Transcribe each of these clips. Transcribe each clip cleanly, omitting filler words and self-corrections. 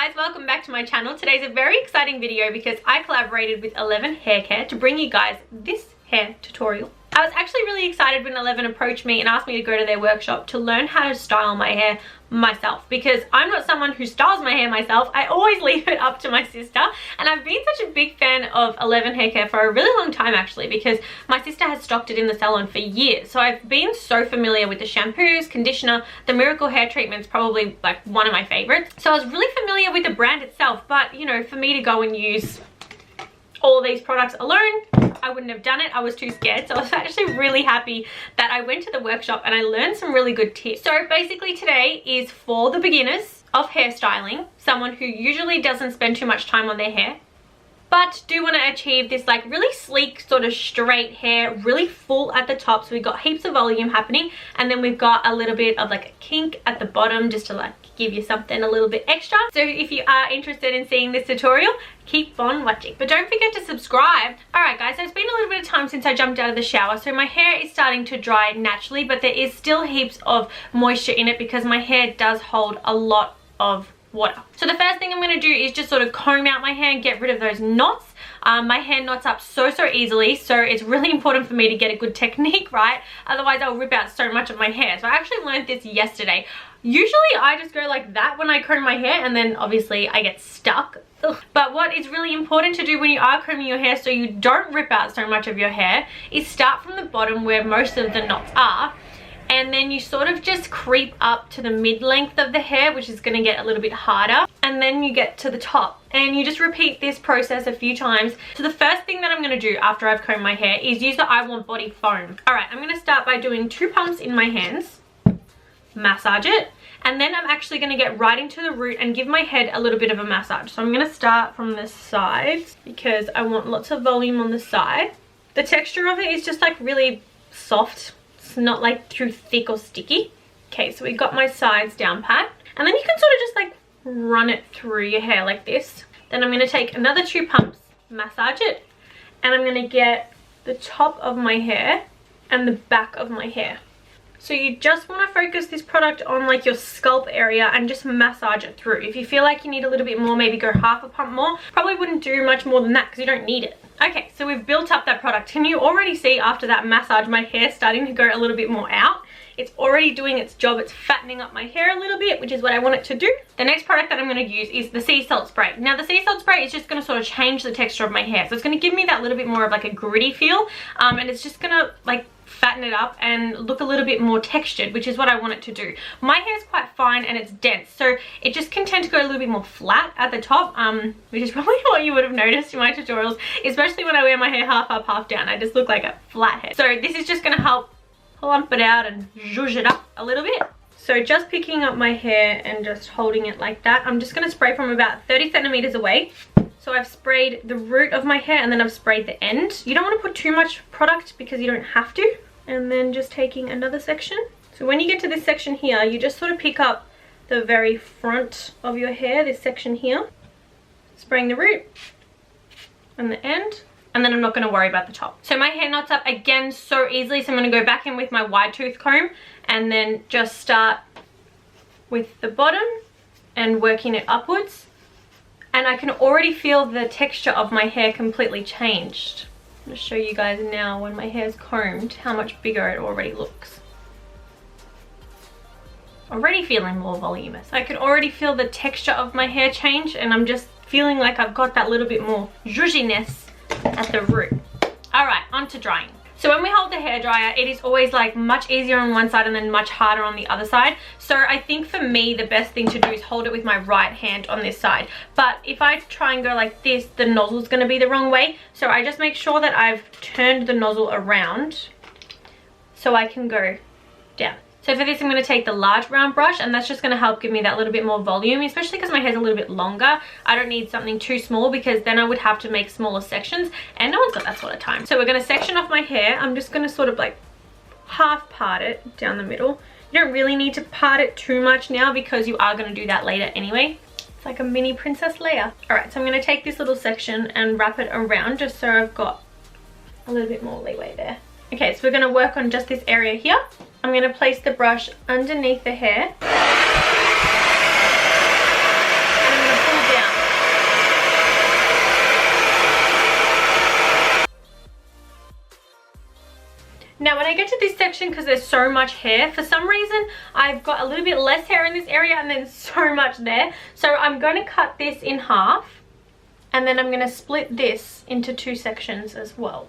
guys, welcome back to my channel. Today's a very exciting video because I collaborated with 11 Hair Care to bring you guys this hair tutorial. I was actually really excited when 11 approached me and asked me to go to their workshop to learn how to style my hair myself, because I'm not someone who styles my hair myself. I always leave it up to my sister, and I've been such a big fan of 11 Hair Care for a really long time actually, because my sister has stocked it in the salon for years. So I've been so familiar with the shampoos, conditioner, the miracle hair treatment's probably like one of my favorites. So I was really familiar with the brand itself, but you know, for me to go and use all these products alone, I wouldn't have done it. I was too scared. So I was actually really happy that I went to the workshop and I learned some really good tips. So basically today is for the beginners of hairstyling, someone who usually doesn't spend too much time on their hair, but do want to achieve this like really sleek sort of straight hair, really full at the top. So we've got heaps of volume happening, and then we've got a little bit of like a kink at the bottom just to like give you something a little bit extra. So if you are interested in seeing this tutorial, keep on watching, but don't forget to subscribe. All right guys, so it's been a little bit of time since I jumped out of the shower, so my hair is starting to dry naturally, but there is still heaps of moisture in it because my hair does hold a lot of water. So the first thing I'm going to do is just sort of comb out my hair and get rid of those knots. My hair knots up so easily, so it's really important for me to get a good technique right, otherwise I'll rip out so much of my hair. So I actually learned this yesterday. Usually I just go like that when I comb my hair, and then obviously I get stuck. Ugh. But what is really important to do when you are combing your hair so you don't rip out so much of your hair is start from the bottom where most of the knots are, and then you sort of just creep up to the mid-length of the hair, which is going to get a little bit harder, and then you get to the top, and you just repeat this process a few times. So the first thing that I'm going to do after I've combed my hair is use the I Want Body foam. Alright, I'm going to start by doing 2 pumps in my hands, massage it, and then I'm actually going to get right into the root and give my head a little bit of a massage. So I'm going to start from the sides because I want lots of volume on the side. The texture of it is just like really soft. It's not like too thick or sticky. Okay, so we got my sides down pat, and then you can sort of just like run it through your hair like this. Then I'm going to take another 2 pumps, massage it, and I'm going to get the top of my hair and the back of my hair. So you just want to focus this product on like your scalp area and just massage it through. If you feel like you need a little bit more, maybe go half a pump more. Probably wouldn't do much more than that because you don't need it. Okay, so we've built up that product. Can you already see after that massage my hair starting to go a little bit more out? It's already doing its job. It's fattening up my hair a little bit, which is what I want it to do. The next product that I'm going to use is the sea salt spray. Now the sea salt spray is just going to sort of change the texture of my hair. So it's going to give me that little bit more of like a gritty feel, and it's just going to like fatten it up and look a little bit more textured, which is what I want it to do. My hair is quite fine and it's dense, so it just can tend to go a little bit more flat at the top, which is probably what you would have noticed in my tutorials, especially when I wear my hair half up, half down. I just look like a flat head. So this is just going to help plump it out and zhuzh it up a little bit. So just picking up my hair and just holding it like that. I'm just going to spray from about 30 centimeters away. So I've sprayed the root of my hair and then I've sprayed the end. You don't want to put too much product because you don't have to. And then just taking another section. So when you get to this section here, you just sort of pick up the very front of your hair, this section here, spraying the root and the end, and then I'm not going to worry about the top. So my hair knots up again so easily, so I'm going to go back in with my wide tooth comb and then just start with the bottom and working it upwards. And I can already feel the texture of my hair completely changed. I'm going to show you guys now when my hair is combed how much bigger it already looks. Already feeling more voluminous. I can already feel the texture of my hair change, and I'm just feeling like I've got that little bit more zhuzhiness at the root. Alright, on to drying. So when we hold the hairdryer, it is always like much easier on one side and then much harder on the other side. So I think for me, the best thing to do is hold it with my right hand on this side. But if I try and go like this, the nozzle is going to be the wrong way. So I just make sure that I've turned the nozzle around so I can go down. So for this, I'm going to take the large round brush, and that's just going to help give me that little bit more volume, especially because my hair's a little bit longer. I don't need something too small because then I would have to make smaller sections, and no one's got that sort of time. So we're going to section off my hair. I'm just going to sort of like half part it down the middle. You don't really need to part it too much now because you are going to do that later anyway. It's like a mini Princess Leia. Alright, so I'm going to take this little section and wrap it around just so I've got a little bit more leeway there. Okay, so we're going to work on just this area here. I'm going to place the brush underneath the hair. And I'm going to pull Now when I get to this section, because there's so much hair, for some reason I've got a little bit less hair in this area and then so much there. So I'm going to cut this in half, and then I'm going to split this into 2 sections as well.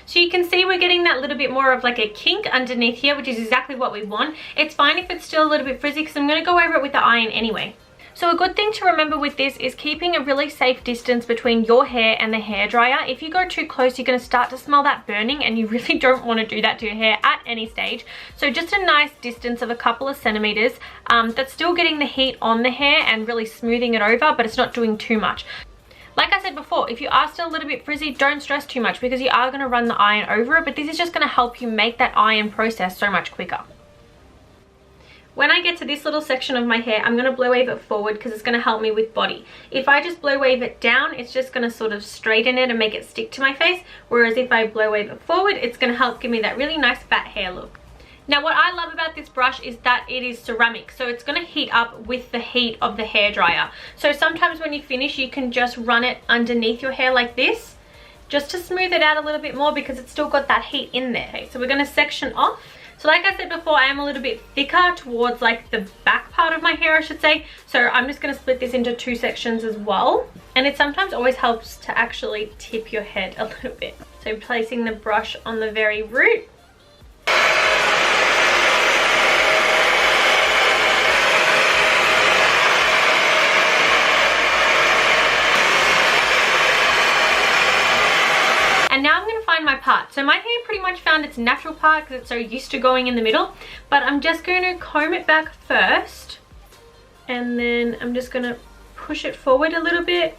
So you can see we're getting that little bit more of like a kink underneath here, which is exactly what we want. It's fine if it's still a little bit frizzy because I'm going to go over it with the iron anyway. So a good thing to remember with this is keeping a really safe distance between your hair and the hairdryer. If you go too close, you're going to start to smell that burning, and you really don't want to do that to your hair at any stage. So just a nice distance of a couple of centimeters that's still getting the heat on the hair and really smoothing it over, but it's not doing too much. Like I said before, if you are still a little bit frizzy, don't stress too much because you are going to run the iron over it, but this is just going to help you make that iron process so much quicker. When I get to this little section of my hair, I'm going to blow wave it forward because it's going to help me with body. If I just blow wave it down, it's just going to sort of straighten it and make it stick to my face. Whereas if I blow wave it forward, it's going to help give me that really nice fat hair look. Now what I love about this brush is that it is ceramic, so it's going to heat up with the heat of the hairdryer. So sometimes when you finish, you can just run it underneath your hair like this, just to smooth it out a little bit more because it's still got that heat in there. Okay, so we're going to section off. So like I said before, I am a little bit thicker towards like the back part of my hair, I should say. So I'm just going to split this into 2 sections as well. And it sometimes always helps to actually tip your head a little bit. So placing the brush on the very root. And now I'm going to find my part. So my hair pretty much found its natural part because it's so used to going in the middle. But I'm just going to comb it back first. And then I'm just going to push it forward a little bit.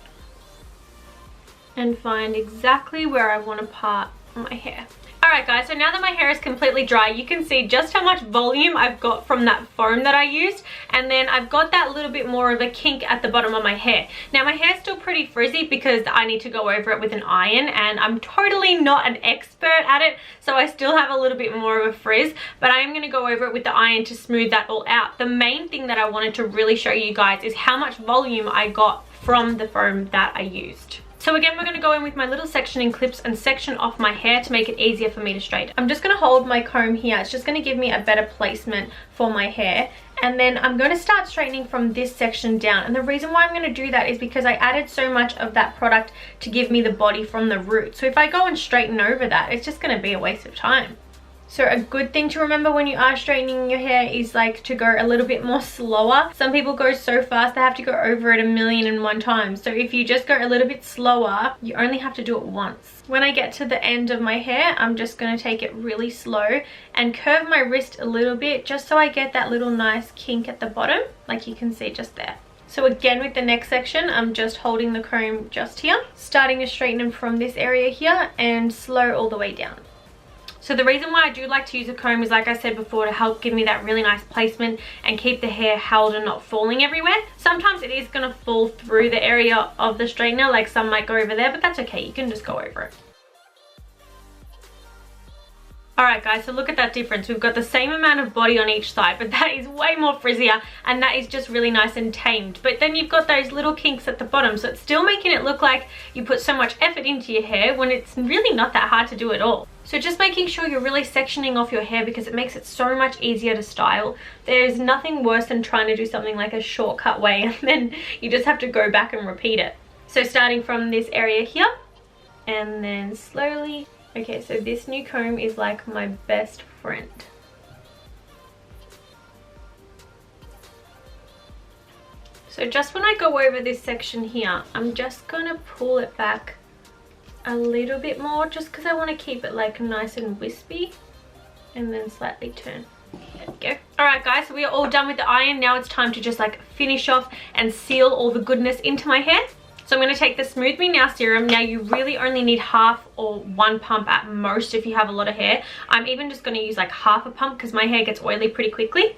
And find exactly where I want to part my hair. Alright guys, so now that my hair is completely dry, you can see just how much volume I've got from that foam that I used. And then I've got that little bit more of a kink at the bottom of my hair. Now my hair's still pretty frizzy because I need to go over it with an iron, and I'm totally not an expert at it, so I still have a little bit more of a frizz, but I am going to go over it with the iron to smooth that all out. The main thing that I wanted to really show you guys is how much volume I got from the foam that I used. So again, we're going to go in with my little sectioning clips and section off my hair to make it easier for me to straighten. I'm just going to hold my comb here. It's just going to give me a better placement for my hair. And then I'm going to start straightening from this section down. And the reason why I'm going to do that is because I added so much of that product to give me the body from the root. So if I go and straighten over that, it's just going to be a waste of time. So a good thing to remember when you are straightening your hair is like to go a little bit more slower. Some people go so fast they have to go over it 1,000,001 times. So if you just go a little bit slower, you only have to do it once. When I get to the end of my hair, I'm just going to take it really slow and curve my wrist a little bit just so I get that little nice kink at the bottom, like you can see just there. So again, with the next section, I'm just holding the comb just here, starting to straighten them from this area here and slow all the way down. So the reason why I do like to use a comb is, like I said before, to help give me that really nice placement and keep the hair held and not falling everywhere. Sometimes it is going to fall through the area of the straightener, like some might go over there, but that's okay. You can just go over it. Alright guys, so look at that difference. We've got the same amount of body on each side, but that is way more frizzier, and that is just really nice and tamed. But then you've got those little kinks at the bottom, so it's still making it look like you put so much effort into your hair when it's really not that hard to do at all. So just making sure you're really sectioning off your hair because it makes it so much easier to style. There's nothing worse than trying to do something like a shortcut way and then you just have to go back and repeat it. So starting from this area here and then slowly. Okay, so this new comb is like my best friend. So just when I go over this section here, I'm just gonna pull it back a little bit more just because I want to keep it like nice and wispy, and then slightly turn. There we go. Alright guys, so we are all done with the iron. Now it's time to just like finish off and seal all the goodness into my hair. So I'm going to take the Smooth Me Now serum. Now you really only need half or 1 pump at most if you have a lot of hair. I'm even just going to use like half a pump because my hair gets oily pretty quickly.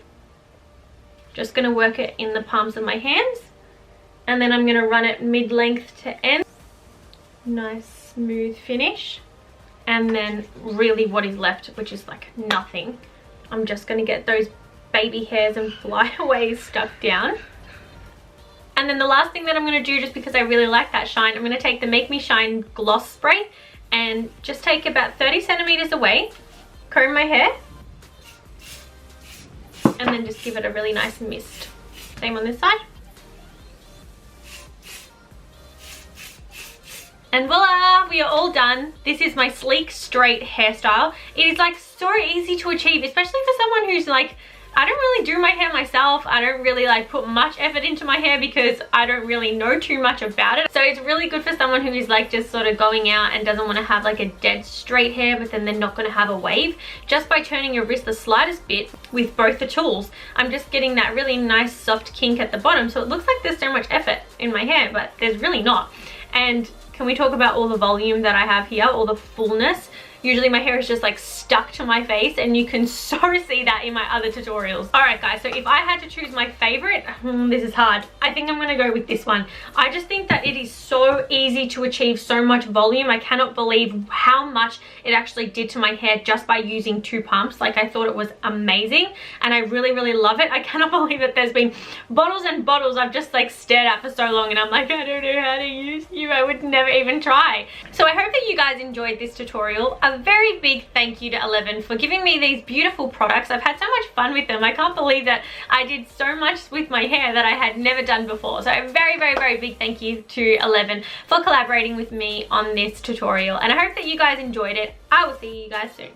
Just going to work it in the palms of my hands. And then I'm going to run it mid-length to end. Nice smooth finish. And then really what is left, which is like nothing, I'm just going to get those baby hairs and flyaways stuck down. And then the last thing that I'm going to do, just because I really like that shine, I'm going to take the Make Me Shine gloss spray and just take about 30 centimeters away comb my hair and then just give it a really nice mist. Same on this side. And voila, we are all done. This is my sleek, straight hairstyle. It is like so easy to achieve, especially for someone who's like, I don't really do my hair myself. I don't really like put much effort into my hair because I don't really know too much about it. So it's really good for someone who is like just sort of going out and doesn't want to have like a dead straight hair, but then they're not going to have a wave. Just by turning your wrist the slightest bit with both the tools, I'm just getting that really nice soft kink at the bottom. So it looks like there's so much effort in my hair, but there's really not. And can we talk about all the volume that I have here, all the fullness? Usually my hair is just like stuck to my face, and you can so see that in my other tutorials. Alright guys, so if I had to choose my favorite, this is hard. I think I'm gonna go with this one. I just think that it is so easy to achieve so much volume. I cannot believe how much it actually did to my hair just by using 2 pumps. Like, I thought it was amazing and I really, really love it. I cannot believe that there's been bottles and bottles I've just like stared at for so long and I'm like, I don't know how to use you. I would never even try. So I hope that you guys enjoyed this tutorial. A very big thank you to 11 for giving me these beautiful products. I've had so much fun with them. I can't believe that I did so much with my hair that I had never done before. So a very, very, very big thank you to 11 for collaborating with me on this tutorial. And I hope that you guys enjoyed it. I will see you guys soon.